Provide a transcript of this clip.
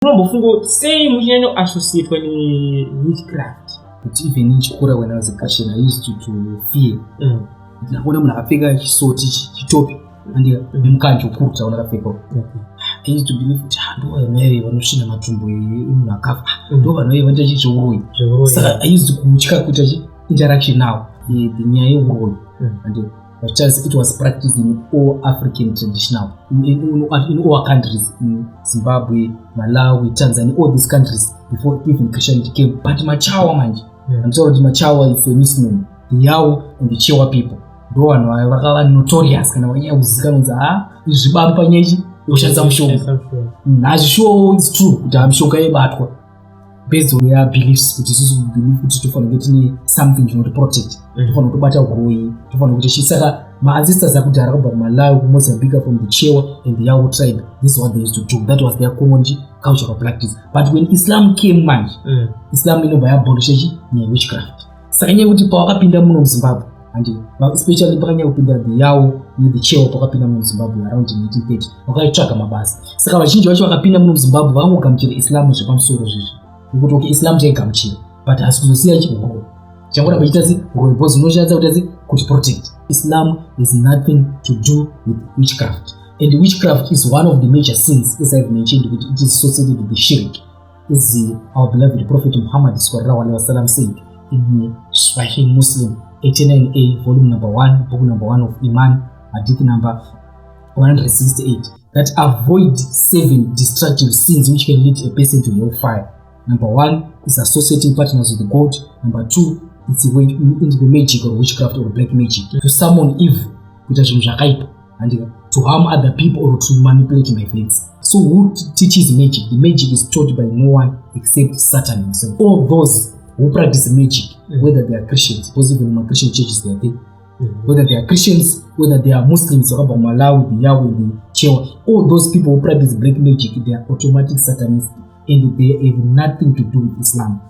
Unombofunga sei muchinyanyo associate ni witchcraft. But even in chikora when I was a Christian, I used to fear. Ndakona munhu akapfeka chisoti chitopi andi mukanje ukuruta unakapfeka. I used to believe kuti ndo vamwe vanosvina matumbu emunhu akafa. Ndo vanhu vaita chichouroyi. Saka I used to kutya kuita interaction now. The nyaya yeuroyi. And it was practiced in all African traditional, in all countries, in Zimbabwe, Malawi, Tanzania, all these countries before even Christianity came. But Machawa manje, I'm sorry, Machawa is a misnomer. The Yao and the Chewa people, do one were notorious. Kana wanya uzika izibamba nyeji ushanza mshonga. As sure it's true, kuti mshonga yebatwa based on their beliefs, which is belief kuti tofana getting something to protect. Tofana kubata uroyi, tofana kuti shisaka my ancestors akudara kubva Malawi, Mozambique, from the Chewa and the Yao tribe. This is what they used to do. That was their common cultural practice. But when Islam came, Islam abolished witchcraft. Sakanya kuti pawakapinda muno muZimbabwe, and especially pakanya kupinda the Yao ni the Chewa pakapinda muno muZimbabwe around 1930. Wakaitsvaka mabasa. Saka vazhinji vacho vakapinda muno muZimbabwe vangogamuchira Islam zvepamusoro zvizvi. Nekuti Islam chaigamuchira, but asi kuzosiya chikuru. Changora bachitazi because unoshandza kuti protect. Islam has nothing to do with witchcraft. And witchcraft is one of the major sins, as I've mentioned, it is associated with the shirk. As our beloved Prophet Muhammad said in Sahih Muslim 89a, volume number 1, book number 1 of Iman, hadith number 168, that avoid 7 destructive sins which can lead a person to hellfire. Number 1 is associating partners with God. Number 2, it's the magic or witchcraft or black magic. To summon evil, and to harm other people or to manipulate my faith. So who teaches magic? The magic is taught by no one except Satan himself. All those who practice magic, whether they are Christians, because even in Christian churches they are there, whether they are Christians, whether they are Muslims, or Malawi, the Yahweh, the Chewa, all those people who practice black magic, they are automatic Satanists and they have nothing to do with Islam.